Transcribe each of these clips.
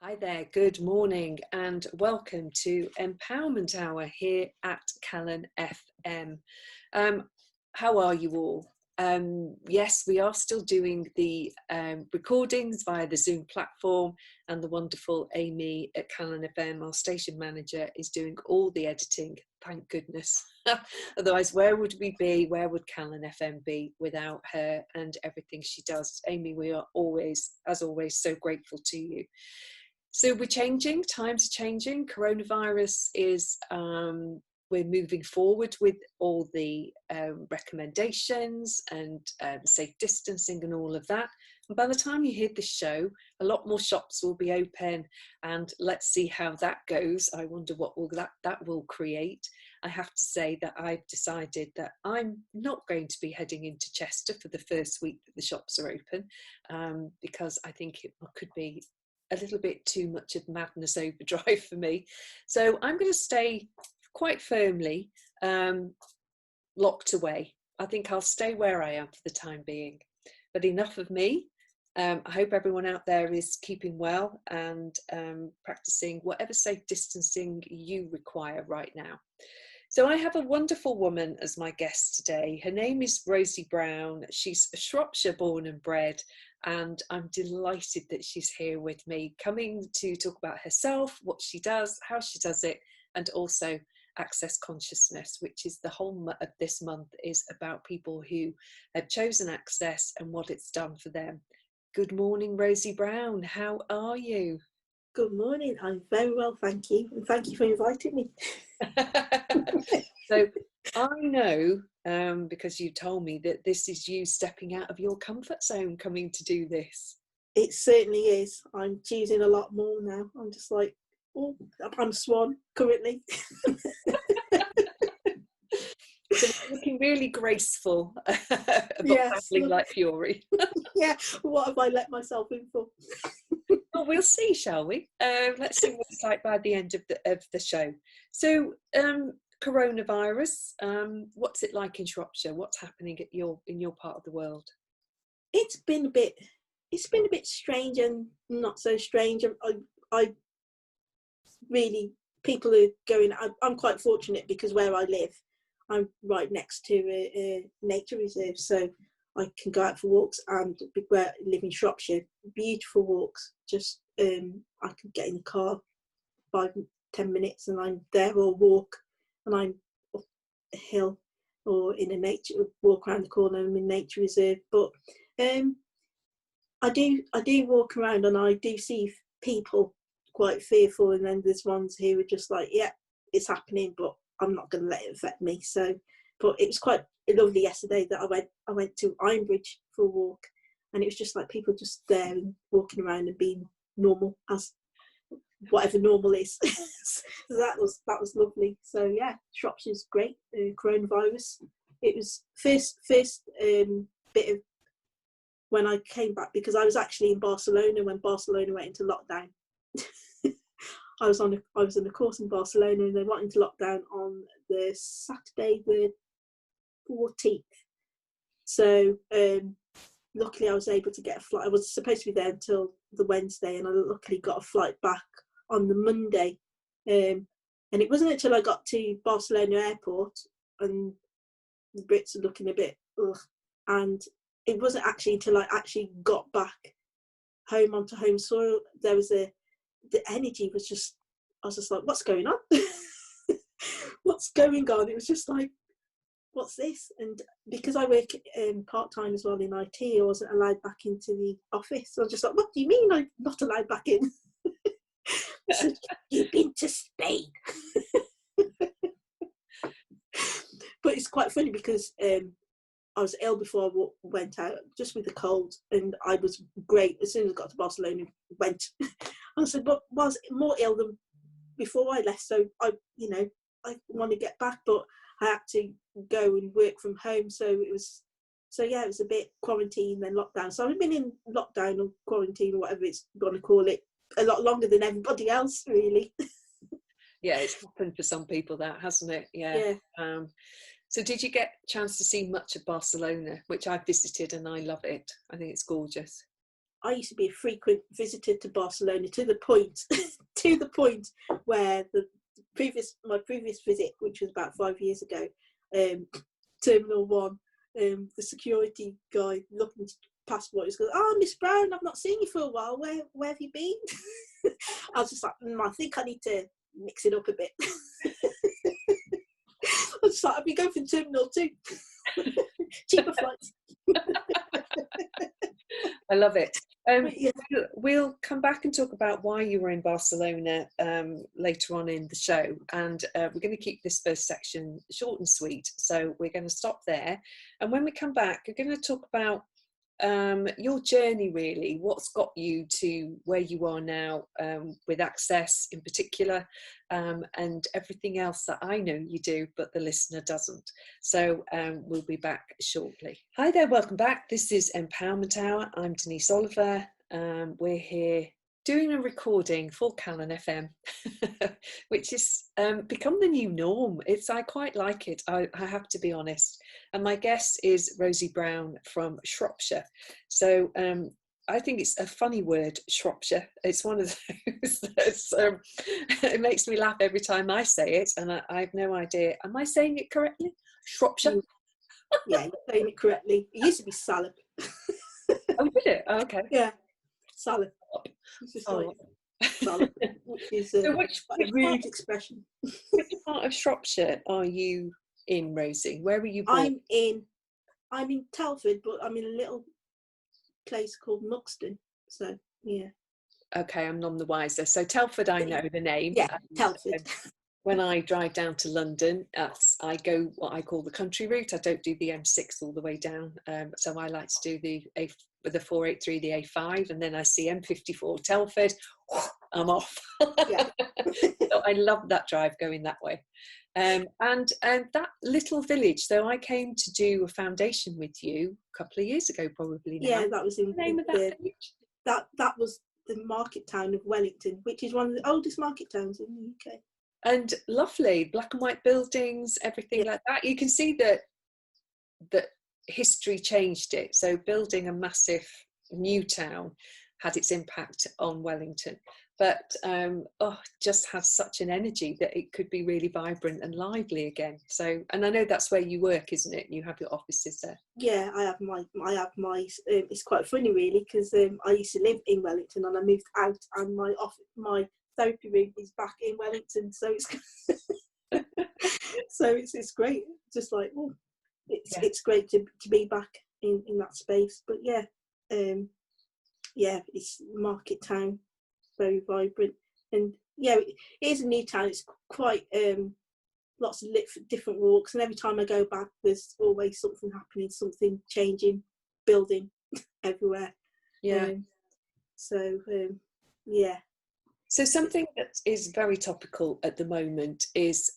Hi there, good morning and welcome to Empowerment Hour here at Calon FM. How are you all? Yes, we are still doing the recordings via the Zoom platform, and the wonderful Amy at Calon FM, our station manager, is doing all the editing, thank goodness. Otherwise, where would we be? Where would Calon FM be without her and everything she does? Amy, we are always, as always, so grateful to you. So we're changing, times are changing. Coronavirus is, we're moving forward with all the recommendations and safe distancing and all of that. And by the time you hear this show, a lot more shops will be open, and let's see how that goes. I wonder what will that will create. I have to say that I've decided that I'm not going to be heading into Chester for the first week that the shops are open, because I think it could be a little bit too much of madness overdrive for me. So I'm going to stay quite firmly locked away. I think I'll stay where I am for the time being. But enough of me. I hope everyone out there is keeping well and practicing whatever safe distancing you require right now. So I have a wonderful woman as my guest today. Her name is RosieBrown. She's Shropshire born and bred, and I'm delighted that she's here with me, coming to talk about herself, what she does, how she does it, and also access consciousness, which is the whole of this month is about people who have chosen access and what it's done for them. Good morning, RosieBrown. How are you? Good morning. I'm very well, thank you. And thank you for inviting me. So I know, because you told me, that this is you stepping out of your comfort zone coming to do this. It certainly is. I'm choosing a lot more now. I'm just like, oh, I'm swan currently. So looking really graceful, but Yes, battling like fury. Yeah, what have I let myself in for? Well, we'll see, shall we? Let's see what it's like by the end of the show. So, coronavirus. What's it like in Shropshire? What's happening in your part of the world? It's been a bit strange and not so strange. I really, people are going. I'm quite fortunate because where I live, I'm right next to a nature reserve, so I can go out for walks, and where I live in Shropshire, beautiful walks. Just I could get in the car 5-10 minutes and I'm there, or walk, and I'm up a hill or in a nature walk around the corner. I'm in nature reserve, but I do walk around and I do see people quite fearful, and then there's ones who are just like, yeah, it's happening, but I'm not going to let it affect me. So, but it was quite lovely yesterday that I went to Ironbridge for a walk, and it was just like people just there and walking around and being normal, as whatever normal is. So that was lovely. So yeah, Shropshire's great. Coronavirus. It was first bit of when I came back, because I was actually in Barcelona when Barcelona went into lockdown. I was on a course in Barcelona, and they went into lockdown on the Saturday the 14th. So luckily I was able to get a flight. I was supposed to be there until the Wednesday, and I luckily got a flight back on the Monday. And it wasn't until I got to Barcelona airport, and the Brits are looking a bit ugh, and it wasn't actually until I actually got back home onto home soil, there was the energy was just, I was just like, what's going on? What's going on? It was just like, what's this? And because I work part-time as well in IT, I wasn't allowed back into the office. So I was just like, what do you mean I'm not allowed back in? So, you've been to Spain. But it's quite funny because I was ill before I went out, just with a cold, and I was great. As soon as I got to Barcelona, went. I said, but was more ill than before I left. So I want to get back, but I had to go and work from home. So it was a bit quarantine, then lockdown. So I've been in lockdown or quarantine or whatever it's going to call it a lot longer than everybody else, really. Yeah, it's happened for some people, that, hasn't it? Yeah. So did you get a chance to see much of Barcelona, which I've visited and I love it? I think it's gorgeous. I used to be a frequent visitor to Barcelona to the point where my previous visit, which was about 5 years ago, Terminal 1, the security guy looking at passport is going, "Oh, Miss Brown, I've not seen you for a while. Where have you been?" I was just like, I think I need to mix it up a bit. I was like, I've been going for Terminal 2. Cheaper flights. I love it. Yeah. We'll come back and talk about why you were in Barcelona later on in the show, and we're going to keep this first section short and sweet, so we're going to stop there, and when we come back we're going to talk about your journey, really, what's got you to where you are now, with Access in particular, and everything else that I know you do but the listener doesn't. So we'll be back shortly. Hi there, welcome back. This is Empowerment Hour. I'm Denise Oliver. We're here doing a recording for Calon FM, which has become the new norm. I quite like it, I have to be honest. And my guest is RosieBrown from Shropshire. So I think it's a funny word, Shropshire. It's one of those that's, it makes me laugh every time I say it, and I have no idea. Am I saying it correctly? Shropshire? Yeah, you're saying it correctly. It used to be Salop. Oh, did it? Oh, okay. Yeah, Salop. It's just like Salop, which is a rude expression. Which part of Shropshire are you in, Rosie? Where were you born? I'm in Telford, but I'm in a little place called Muxton. So yeah. Okay, I'm none the wiser. So Telford, I know the name. Yeah, Telford. When I drive down to London, I go what I call the country route. I don't do the M6 all the way down. So I like to do the 483, the A5, and then I see M54 Telford. I'm off. Yeah. So I love that drive going that way. And that little village. So I came to do a foundation with you a couple of years ago, probably now. Yeah, that was in the name of that village. That was the market town of Wellington, which is one of the oldest market towns in the UK. And lovely black and white buildings, everything like that. You can see that history changed it. So building a massive new town had its impact on Wellington, but just has such an energy that it could be really vibrant and lively again. So, and I know that's where you work, isn't it? You have your offices there. Yeah, I have my. It's quite funny, really, because I used to live in Wellington and I moved out, and my therapy room is back in Wellington. So it's great. Just like, it's great to be back in that space. But yeah, it's market town, very vibrant, and yeah, it is a new town. It's quite lots of different walks, and every time I go back, there's always something happening, something changing, building everywhere. Yeah. So something that is very topical at the moment is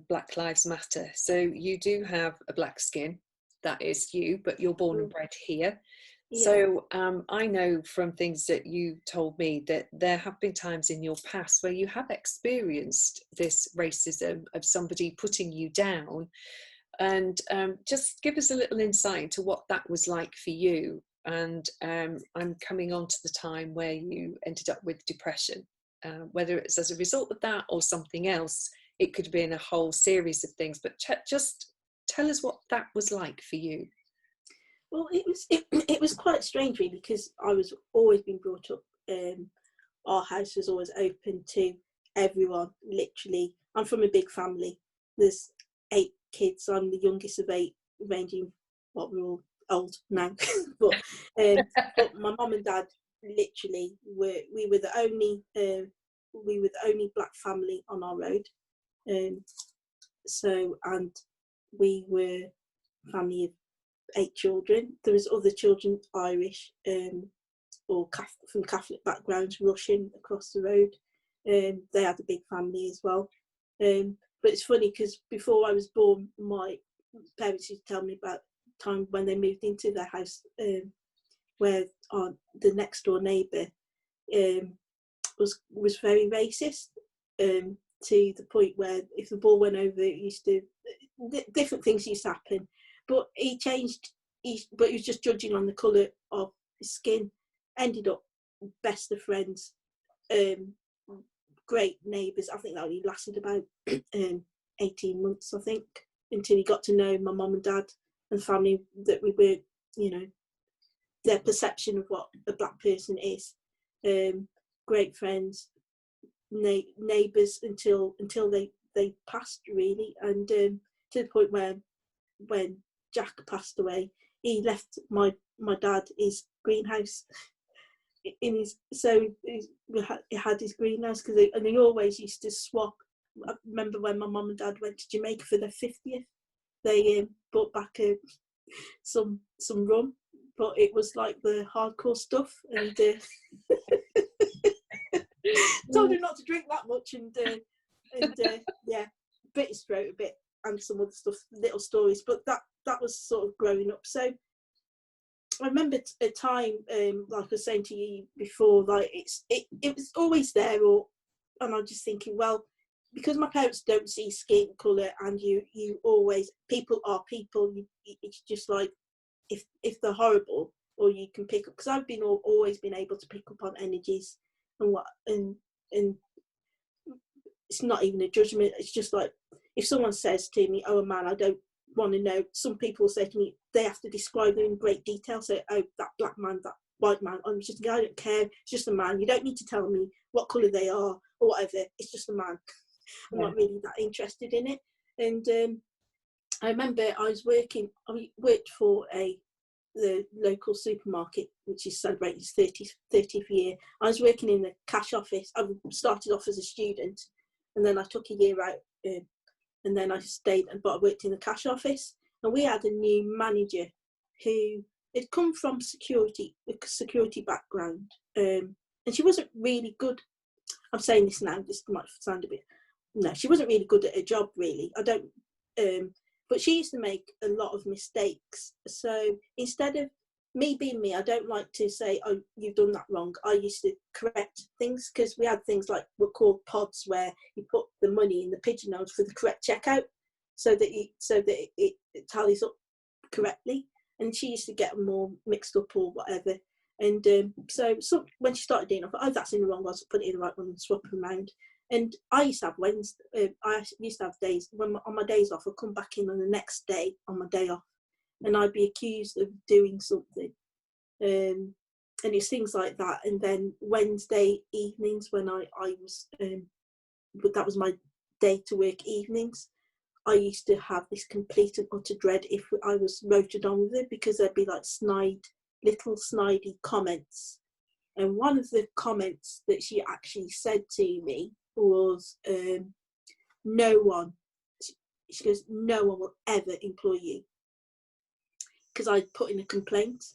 Black Lives Matter. So you do have a black skin, that is you, but you're born and bred here. Yeah. So I know from things that you told me that there have been times in your past where you have experienced this racism of somebody putting you down, and just give us a little insight into what that was like for you. And I'm coming on to the time where you ended up with depression, whether it's as a result of that or something else. It could have been a whole series of things, but just tell us what that was like for you. Well, it was quite strange, really, because I was always being brought up. Our house was always open to everyone, literally. I'm from a big family. There's 8 kids. I'm the youngest of 8, ranging, we're all old now. but my mum and dad, literally, we were the only black family on our road. And we were a family of 8 children. There was other children, Irish, or from Catholic backgrounds, Russian across the road. They had a big family as well. But it's funny because before I was born, my parents used to tell me about the time when they moved into their house, where the next door neighbour was very racist, to the point where if the ball went over, it used to, different things used to happen. But he was just judging on the colour of his skin. ended up best of friends, great neighbours. I think that only lasted about 18 months, I think, until he got to know my mum and dad and family, that we were, you know, their perception of what a black person is. Great friends, neighbours until they passed, really. And to the point where when Jack passed away, he left my dad his greenhouse in his, so he had his greenhouse, because they always used to swap. I remember when my mum and dad went to Jamaica for their 50th, they brought back some rum, but it was like the hardcore stuff, and told him not to drink that much, and yeah, bit his throat a bit, and some other stuff, little stories. But that was sort of growing up. So I remember a time, like I was saying to you before, like it was always there, and I'm just thinking, well, because my parents don't see skin colour, and you always, people are people. It's just like, if they're horrible, or you can pick up, because I've always been able to pick up on energies and it's not even a judgment. It's just like, if someone says to me, oh, a man, I don't want to know. Some people say to me, they have to describe them in great detail. So, oh, that black man, that white man. I'm just, I don't care. It's just a man. You don't need to tell me what colour they are or whatever. It's just a man. I'm not really that interested in it. And I remember I worked for the local supermarket, which is celebrating its 30th year. I was working in the cash office. I started off as a student, and then I took a year out, and then I stayed, but I worked in the cash office. And we had a new manager who had come from security background, and she wasn't really good. I'm saying this now, this might sound a bit, no, she wasn't really good at her job, really. I don't, but she used to make a lot of mistakes. So instead of me being me, I don't like to say, oh, you've done that wrong. I used to correct things, because we had things like, were called pods, where you put the money in the pigeonholes for the correct checkout, so that it tallies up correctly. And she used to get them all mixed up or whatever. And so when she started doing it, I thought, oh, that's in the wrong one, so put it in the right one and swap them around. And I used to have I used to have days, on my days off, I'd come back in on the next day, on my day off, and I'd be accused of doing something. And it's things like that. And then Wednesday evenings, when I was, but that was my day to work evenings, I used to have this complete and utter dread if I was rotated on with it, because there'd be like little snidey comments. And one of the comments that she actually said to me was, no one, she goes, no one will ever employ you. Because I'd put in a complaint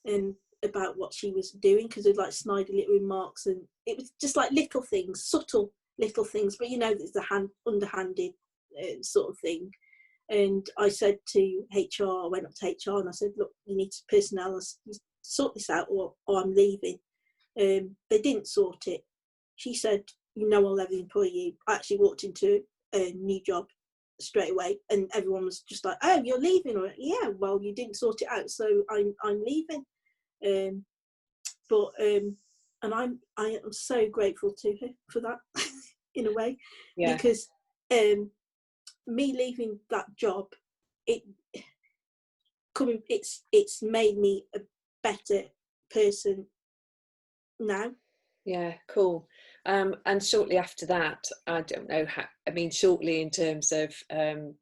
and about what she was doing, because they'd like snidey little remarks, and it was just like little things, subtle little things, but you know, there's the underhanded sort of thing. And I said to HR, I went up to HR and I said, look, you need personnel, sort this out, or I'm leaving. They didn't sort it. She said, no one will ever employ you. I actually walked into a new job straight away, and everyone was just like, oh, you're leaving? Or, yeah, well, you didn't sort it out, so I'm leaving. And I am so grateful to her for that in a way, because me leaving that job, it's made me a better person now. Yeah, cool. And shortly after that, I don't know how, I mean, shortly in terms of a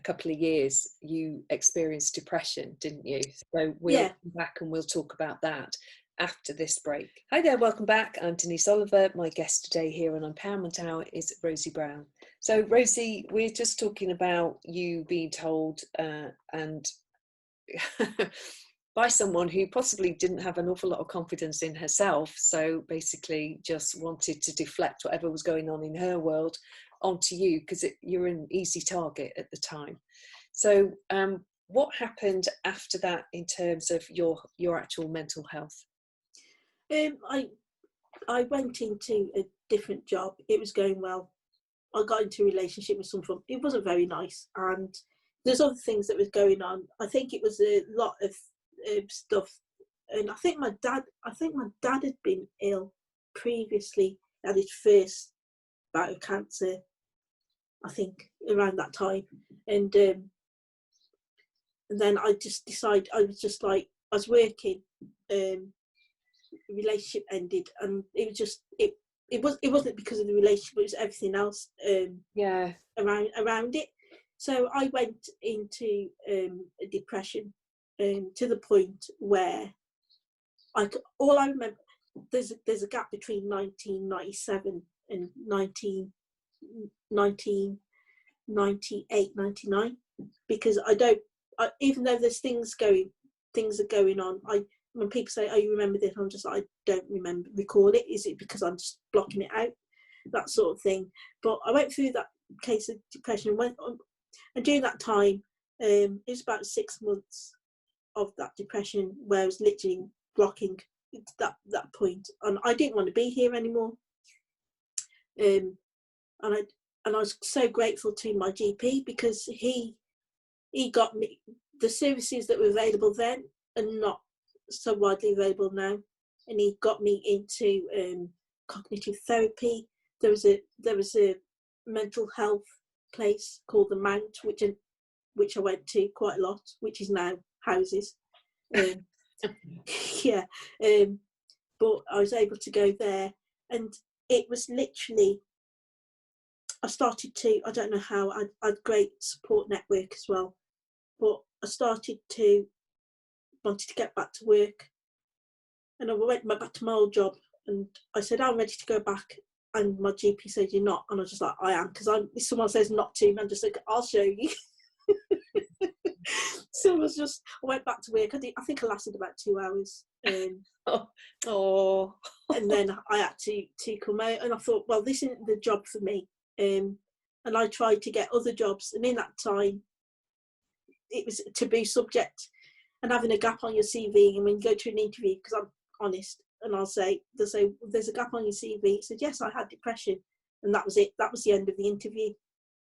couple of years, you experienced depression, didn't you? So we'll come back and we'll talk about that after this break. Hi there, welcome back. I'm Denise Oliver. My guest today here on Empowerment Hour is RosieBrown. So Rosie, we're just talking about you being told and by someone who possibly didn't have an awful lot of confidence in herself, so basically just wanted to deflect whatever was going on in her world onto you, because you're an easy target at the time. So what happened after that in terms of your actual mental health? I went into a different job. It was going well. I got into a relationship with someone. It wasn't very nice, and there's other things that was going on. I think it was a lot of stuff and I think my dad had been ill previously, had his first bout of cancer, I think, around that time. And then I just decided, I was working, relationship ended, and it was just, it wasn't because of the relationship, it was everything else around it. So I went into a depression, to the point where all I remember, there's a gap between 1997 and 1998, 99, because even though there's things are going on, when people say, oh, you remember this, I'm just like, I don't recall it. Is it because I'm just blocking it out? That sort of thing. But I went through that case of depression, and during that time, it was about 6 months of that depression where I was literally blocking that point, and I didn't want to be here anymore. And I was so grateful to my GP, because he got me the services that were available then and not so widely available now, and he got me into cognitive therapy. There was a mental health place called the Mount, which I went to quite a lot, which is now Houses. Yeah, but I was able to go there, and it was literally, I started to, I don't know how, I had great support network as well, but I wanted to get back to work, and I went back to my old job, and I said, I'm ready to go back, and my GP said, you're not, and I was just like, I am, because if someone says not to, I'm just like, I'll show you. So I went back to work. I think I lasted about 2 hours. Oh. And then I had to come out, and I thought, well, this isn't the job for me. And I tried to get other jobs, and in that time, it was a taboo subject, and having a gap on your CV. And when you go to an interview, because I'm honest, and they'll say, there's a gap on your CV. I said, yes, I had depression, and that was it. That was the end of the interview.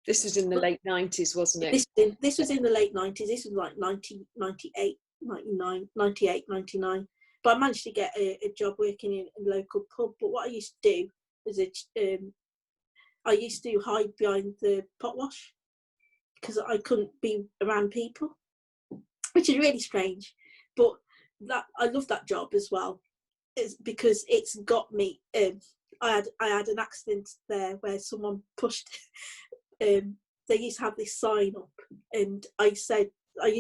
This was in the late 90s, wasn't it? This was in the late 90s. This was like 98, 99, 98, 99. But I managed to get a job working in a local pub. But what I used to do was I used to hide behind the pot wash, because I couldn't be around people, which is really strange. But I love that job as well, because it's got me. I had an accident there where someone pushed. They used to have this sign up, and I used to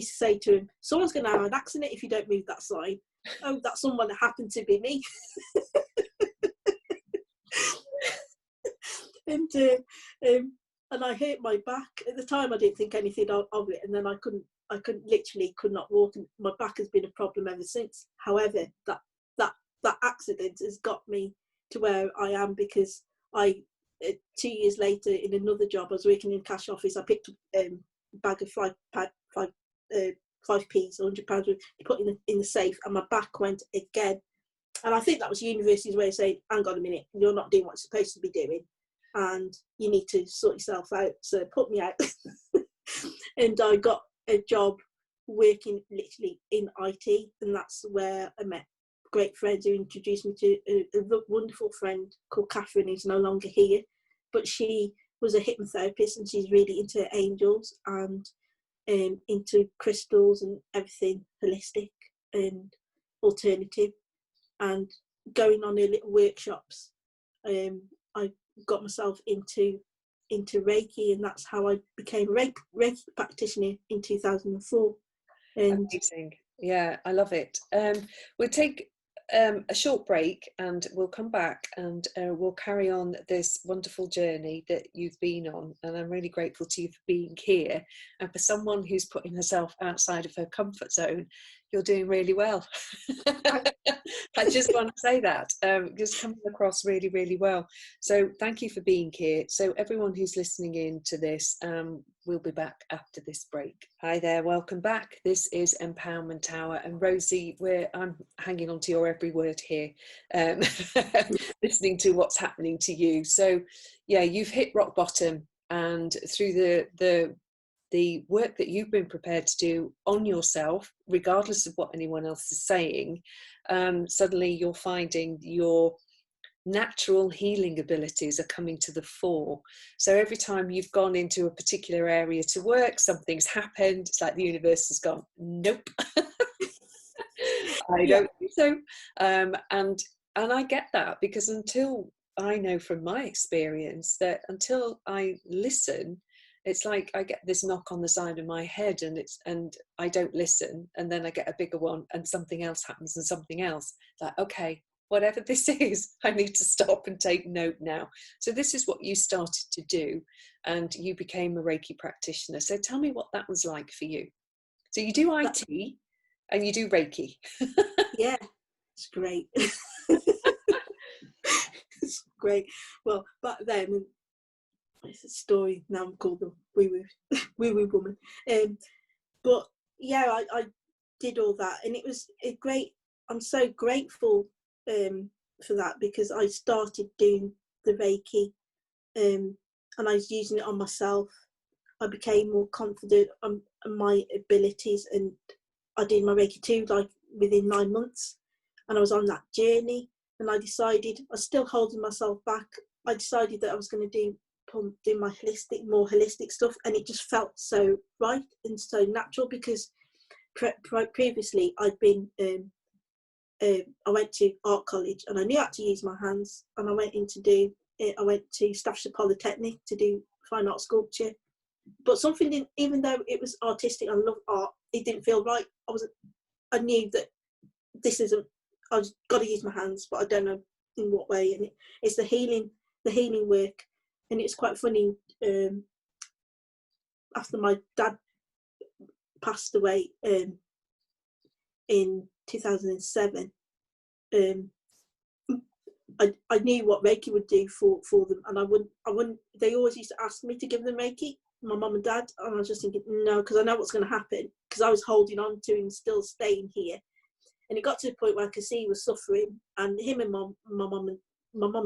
say to him, someone's going to have an accident if you don't move that sign. Oh, that someone happened to be me. And I hurt my back. At the time, I didn't think anything of it, and then I literally could not walk, and my back has been a problem ever since. However, that accident has got me to where I am, because 2 years later, in another job, I was working in a cash office. I picked up a bag of 5p's, £100, put in the safe, and my back went again. And I think that was university's way of saying, hang on a minute, you're not doing what you're supposed to be doing, and you need to sort yourself out. So put me out. And I got a job working literally in IT, and that's where I met great friends who introduced me to a wonderful friend called Catherine, who's no longer here, but she was a hypnotherapist, and she's really into angels and into crystals and everything holistic and alternative, and going on her little workshops. I got myself into Reiki, and that's how I became a Reiki practitioner in 2004. And amazing. Yeah, I love it. We'll take a short break, and we'll come back, and we'll carry on this wonderful journey that you've been on. And I'm really grateful to you for being here, and for someone who's putting herself outside of her comfort zone, you're doing really well. I just want to say that, just coming across really, really well. So thank you for being here. So everyone who's listening in to this, we'll be back after this break. Hi there, welcome back. This is Empowerment Hour, and Rosie, I'm hanging on to your every word here, listening to what's happening to you. So yeah, you've hit rock bottom, and through the the work that you've been prepared to do on yourself, regardless of what anyone else is saying, suddenly you're finding your natural healing abilities are coming to the fore. So every time you've gone into a particular area to work, something's happened. It's like the universe has gone, nope. I don't think so. And I get that, because until I know from my experience that until I listen, it's like I get this knock on the side of my head, and I don't listen, and then I get a bigger one, and something else happens, and something else. Like, okay, whatever this is, I need to stop and take note now. So this is what you started to do, and you became a Reiki practitioner. So tell me what that was like for you. So you do IT and you do Reiki. Yeah, it's great. It's great. Well, back then, it's a story. Now I'm called the woo woo woman. But yeah, I did all that, and it was great. I'm so grateful for that, because I started doing the Reiki, and I was using it on myself. I became more confident on my abilities, and I did my Reiki too, like within 9 months, and I was on that journey. And I decided, I was still holding myself back. I decided that I was going to do my more holistic stuff, and it just felt so right and so natural, because previously I'd been I went to art college, and I knew how to use my hands, and I went to Staffordshire Polytechnic to do fine art sculpture. But something didn't, even though it was artistic, I love art, it didn't feel right. I knew that I've got to use my hands, but I don't know in what way. And it's the healing work. And it's quite funny, after my dad passed away in 2007, I knew what Reiki would do for them, and I wouldn't. They always used to ask me to give them Reiki, my mum and dad, and I was just thinking no, because I know what's going to happen, because I was holding on to him, still staying here. And it got to the point where I could see he was suffering, and him and my mum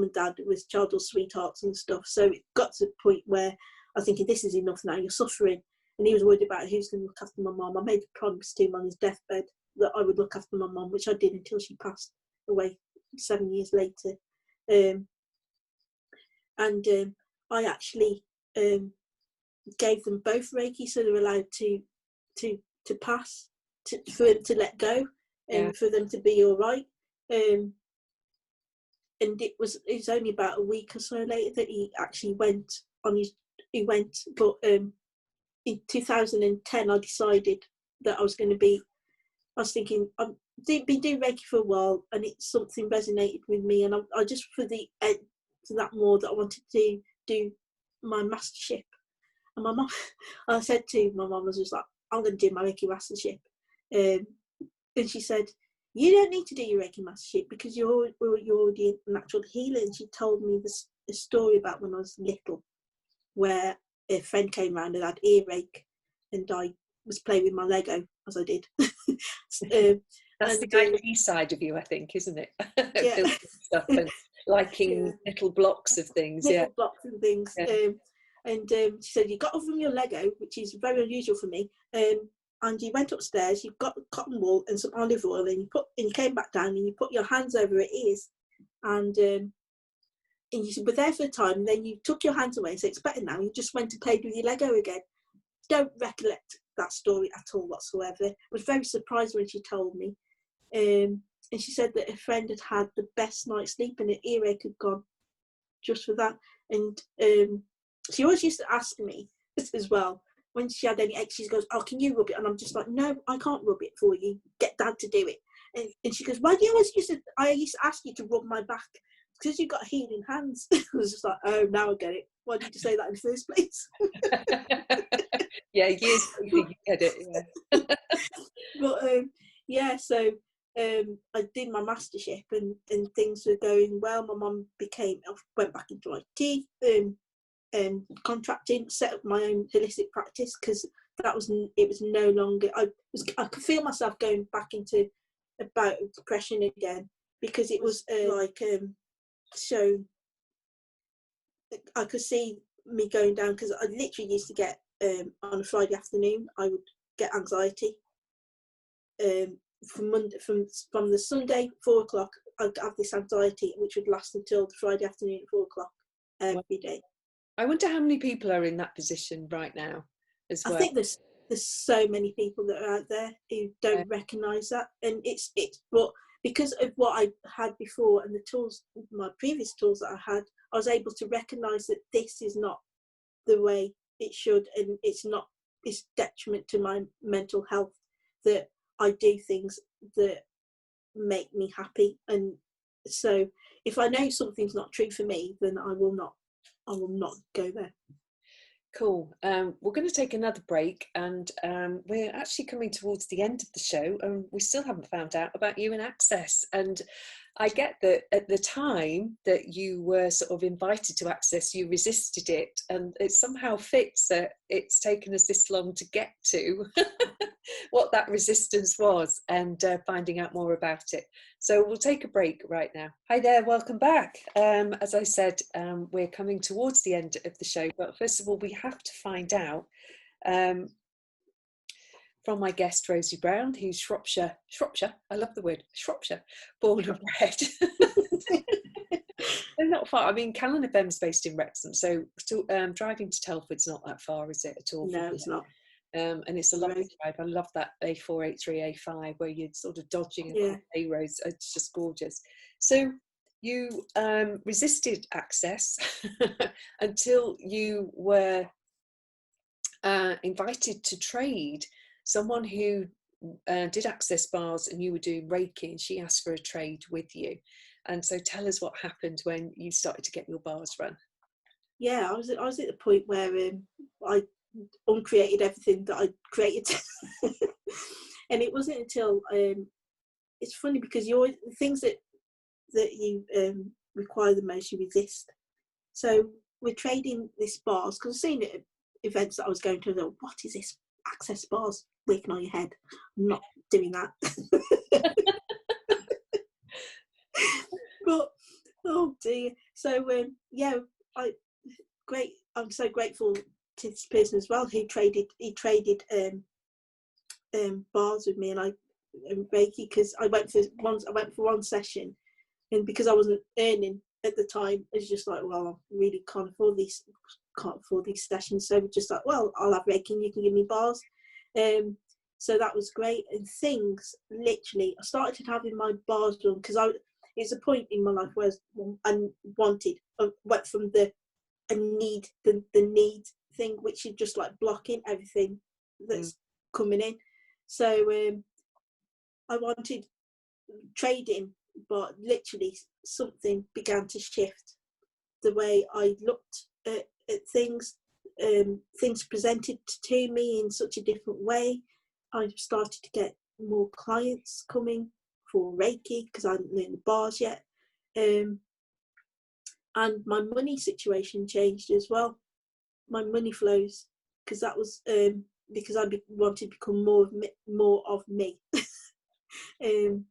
and dad was childhood sweethearts and stuff. So it got to the point where I was thinking, this is enough now, you're suffering. And he was worried about who's going to look after my mum. I made a promise to him on his deathbed that I would look after my mum, which I did until she passed away 7 years later. I actually gave them both Reiki, so they were allowed to pass, for them to let go, and for them to be all right. And it was only about a week or so later that he actually went. But in 2010 I decided that I was thinking I've been doing Reiki for a while, and something resonated with me, and I just for that more that I wanted to do my mastership. And my mum, I said to my mum, I was just like, I'm going to do my Reiki mastership, and she said, you don't need to do your Reiki mastership because you're already a natural healer. And she told me the story about when I was little, where a friend came round and had earache, and I was playing with my Lego, as I did. That's the IT side of you, I think, isn't it? Yeah. Building stuff and liking little blocks of things. Little blocks and things. Yeah. She said, you got off from your Lego, which is very unusual for me, and you went upstairs, you got cotton wool and some olive oil, and you came back down, and you put your hands over her ears, and you were there for a time, and then you took your hands away and said, it's better now. You just went and played with your Lego again. Don't recollect that story at all whatsoever. I was very surprised when she told me. And she said that a friend had the best night's sleep, and her earache had gone just for that. And she always used to ask me as well, when she had any aches, she goes, oh, can you rub it? And I'm just like, no, I can't rub it for you. Get Dad to do it. And she goes, why do you always I used to ask you to rub my back? Because you've got healing hands. I was just like, oh, now I get it. Why did you say that in the first place? Yeah, years ago you get it. Yeah. But so I did my mastership, and things were going well. My mum went back into IT, contracting, set up my own holistic practice, because it was no longer. I could feel myself going back into about depression again, because it was so I could see me going down, because I literally used to get on a Friday afternoon, I would get anxiety. From the Sunday 4 o'clock, I'd have this anxiety which would last until the Friday afternoon at 4 o'clock every day. I wonder how many people are in that position right now as well. I think there's so many people that are out there who don't recognise that, and it's but because of what I had before and the tools, my previous tools that I had, I was able to recognise that this is not the way it should, and it's detriment to my mental health, that I do things that make me happy. And so if I know something's not true for me, then I will not go there. Cool. We're going to take another break, and we're actually coming towards the end of the show, and we still haven't found out about you and Access. And I get that at the time that you were sort of invited to Access, you resisted it, and it somehow fits that it's taken us this long to get to what that resistance was, and finding out more about it. So we'll take a break right now. Hi there, welcome back. As I said, we're coming towards the end of the show, but first of all, we have to find out from my guest, RosieBrown, who's Shropshire, I love the word, Shropshire, born and bred. They're not far. I mean, Calon FM is based in Wrexham, so driving to Telford's not that far, is it, at all? No, it's not. And it's a lovely drive. I love that A483, A5, where you're sort of dodging across A roads. It's just gorgeous. So you resisted Access until you were invited to trade. Someone who did Access bars, and you were doing Reiki, and she asked for a trade with you. And so tell us what happened when you started to get your bars run. Yeah, I was at the point where I uncreated everything that I created. And it wasn't until it's funny because the things that you require the most, you resist. So we're trading this bars, because I've seen it at events that I was going to. I thought, what is this Access bars working on your head? I'm not doing that. But oh dear. So I'm so grateful to this person as well who traded bars with me, and Reiki, because I went for one session, and because I wasn't earning at the time, it's just like, well, I really can't afford these sessions, so we're just like, well, I'll have Reiki and you can give me bars. So that was great. And things literally, I started having my bars done because it's a point in my life where I went from the need thing, which is just like blocking everything that's coming in. So I wanted trading, but literally something began to shift the way I looked at things. Things presented to me in such a different way. I started to get more clients coming for Reiki because I hadn't learned the bars yet. And my money situation changed as well. My money flows, because that was because I wanted to become more of me. And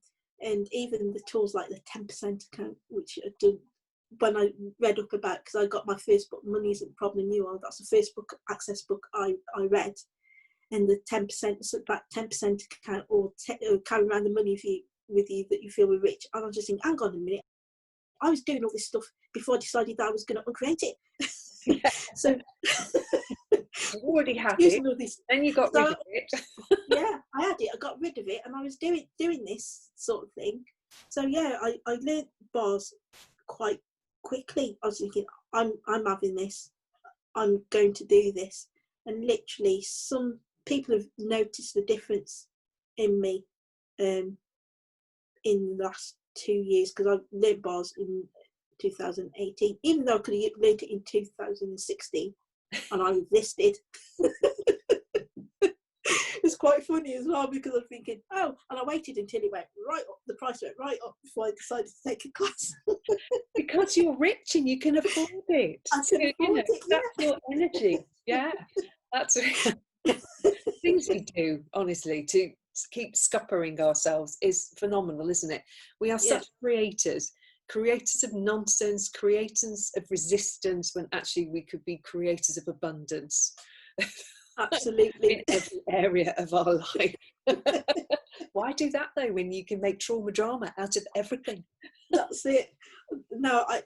even the tools like the 10% account, which I did when I read up about, because I got my first book, Money Isn't the Problem You Are. That's the first book, Access book I read. And the 10%, that 10% account, or carry around the money with you that you feel were rich. And I was just thinking, hang on a minute, I was doing all this stuff before I decided that I was going to uncreate it. Yeah. So you already had it, then you got rid of it. Yeah, I had it. I got rid of it, and I was doing this sort of thing. So yeah, I learned bars quite quickly. I was thinking, I'm having this. I'm going to do this, and literally, some people have noticed the difference in me in the last 2 years, because I learned bars in 2018, even though I could have learned it in 2016, and I resisted. It's quite funny as well, because I'm thinking, oh, and I waited until it went right up, the price went right up before I decided to take a class. Because you're rich and you can afford it. I can afford it, yeah. That's your energy. Yeah, that's things we do, honestly, to keep scuppering ourselves is phenomenal, isn't it? We are such creators of nonsense, creators of resistance, when actually we could be creators of abundance. Absolutely. In every area of our life. Why do that though, when you can make trauma drama out of everything? That's it. Now I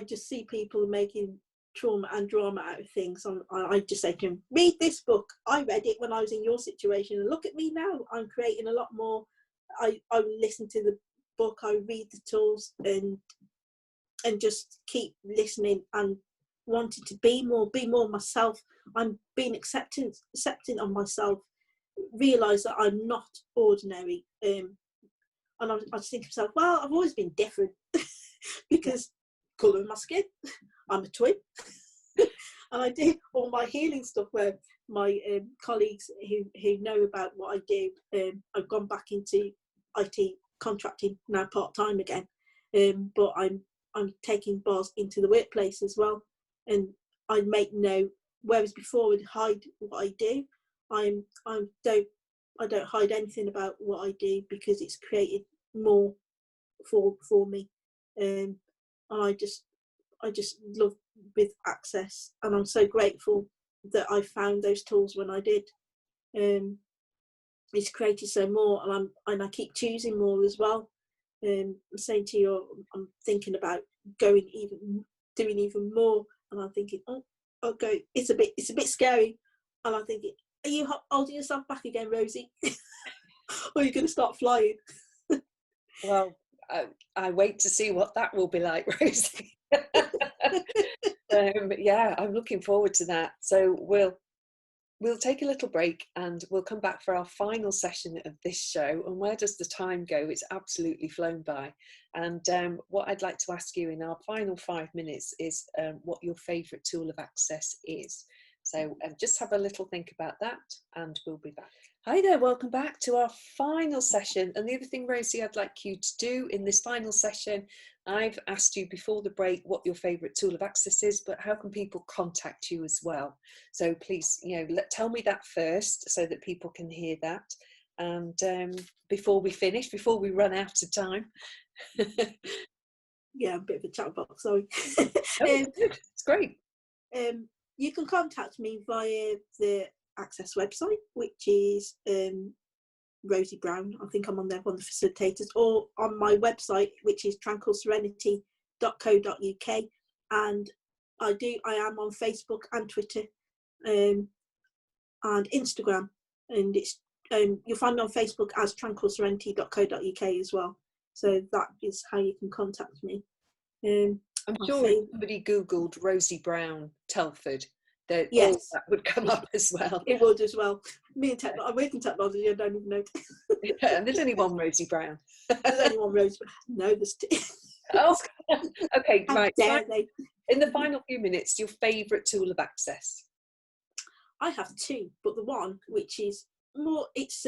just see people making trauma and drama out of things. I just say to them, read this book. I read it when I was in your situation, and look at me now. I'm creating a lot more. I listen to the book, I read the tools, and just keep listening and wanting to be more myself. I'm being accepting of myself, realise that I'm not ordinary. And I just think to myself, well, I've always been different because colour of my skin, I'm a twin. And I do all my healing stuff where my colleagues who know about what I do, I've gone back into IT contracting now part-time again, but I'm taking bars into the workplace as well, and I make whereas before I'd hide what I do, I don't hide anything about what I do because it's created more for me, and I just love with Access, and I'm so grateful that I found those tools when I did. It's created so more, and I keep choosing more as well. I'm saying to you, I'm thinking about doing even more, and I'm thinking, okay, it's a bit scary, and I'm thinking, are you holding yourself back again, Rosie? Or are you going to start flying? Well, I wait to see what that will be like, Rosie. Yeah, I'm looking forward to that. So we'll take a little break, and we'll come back for our final session of this show. And where does the time go? It's absolutely flown by. And what I'd like to ask you in our final 5 minutes is what your favourite tool of Access is. So just have a little think about that, and we'll be back. Hi there, welcome back to our final session. And the other thing, Rosie, I'd like you to do in this final session, I've asked you before the break what your favourite tool of Access is, but how can people contact you as well? So please, tell me that first so that people can hear that. And before we run out of time. Yeah, a bit of a chat box, sorry. It's great. You can contact me via the Access website, which is RosieBrown. I think I'm on there, one of the facilitators, or on my website, which is tranquilserenity.co.uk. And I am on Facebook and Twitter, and Instagram, and it's you'll find me on Facebook as tranquilserenity.co.uk as well. So that is how you can contact me. I'm sure if somebody Googled RosieBrown Telford, that that would come up as well. It would as well. Me and I work in technology, I don't even know. Yeah, and there's only one RosieBrown. There's only one RosieBrown. No, there's two. Oh, okay, right. In the final few minutes, your favourite tool of Access? I have two, but the one which is more, it's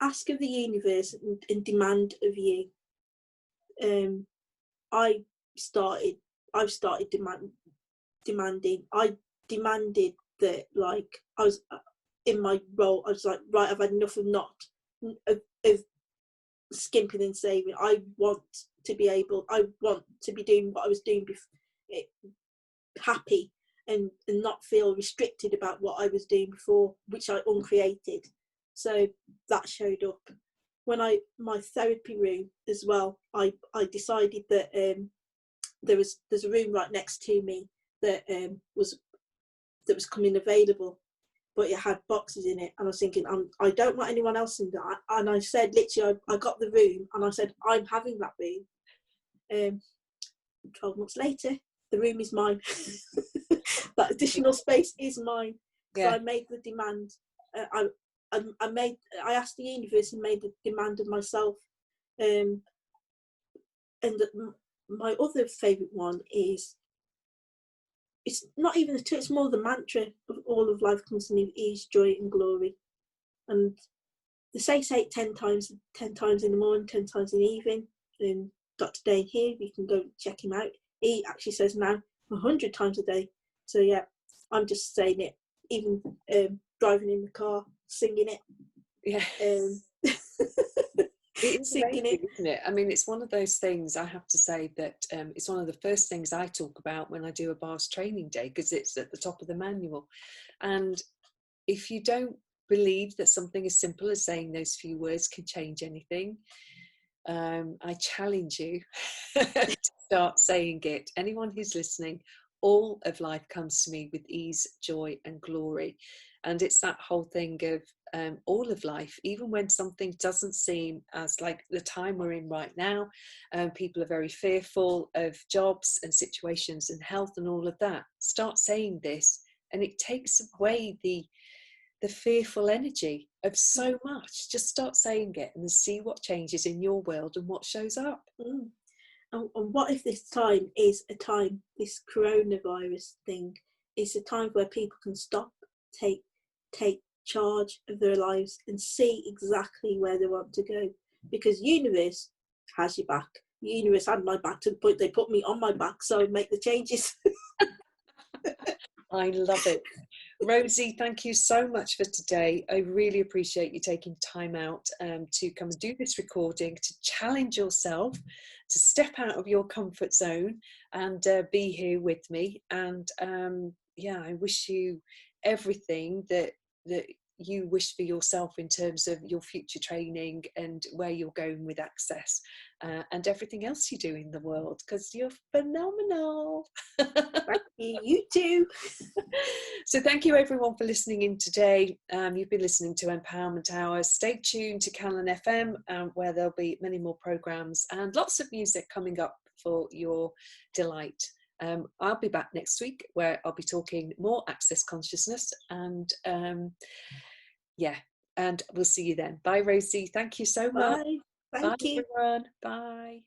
ask of the universe and demand of you. I've started demanding. I demanded that, like, I was in my role, I was like, right, I've had enough of skimping and saving. I want to be doing what I was doing before, happy, and not feel restricted about what I was doing before, which I uncreated. So that showed up when my therapy room as well. I decided that there's a room right next to me that was coming available, but it had boxes in it, and I was thinking, I don't want anyone else in that. And I said, literally, I got the room, and I said, I'm having that room. 12 months later, the room is mine. That additional space is mine. So I made the demand. I asked the universe and made the demand of myself. And my other favourite one is, it's not even the two, it's more the mantra of all of life comes to me, ease, joy and glory. And they say it 10 times in the morning, 10 times in the evening. And Dr. Dane here, you can go check him out. He actually says now 100 times a day. So yeah, I'm just saying it, even driving in the car, singing it. Yeah. It is singing it. amazing, isn't it? I mean, it's one of those things, I have to say that it's one of the first things I talk about when I do a bars training day, because it's at the top of the manual. And if you don't believe that something as simple as saying those few words can change anything, I challenge you to start saying it. Anyone who's listening, all of life comes to me with ease, joy, and glory. And it's that whole thing of all of life, even when something doesn't seem as like the time we're in right now, people are very fearful of jobs and situations and health and all of that. Start saying this, and it takes away the fearful energy of so much. Just start saying it and see what changes in your world and what shows up. And what if this time is a time, this coronavirus thing is a time where people can stop, take charge of their lives and see exactly where they want to go, because universe has your back. Universe had my back to the point they put me on my back, so I make the changes. I love it. Rosie, thank you so much for today. I really appreciate you taking time out to come and do this recording, to challenge yourself, to step out of your comfort zone and be here with me. And yeah, I wish you everything that you wish for yourself in terms of your future training and where you're going with access and everything else you do in the world, because you're phenomenal. Thank you. You too. So thank you everyone for listening in today. You've been listening to Empowerment Hour. Stay tuned to Calon FM, where there'll be many more programs and lots of music coming up for your delight. I'll be back next week, where I'll be talking more access consciousness, and yeah, and we'll see you then. Bye, Rosie. Thank you so much. Bye. Bye, Thank you. everyone. Bye.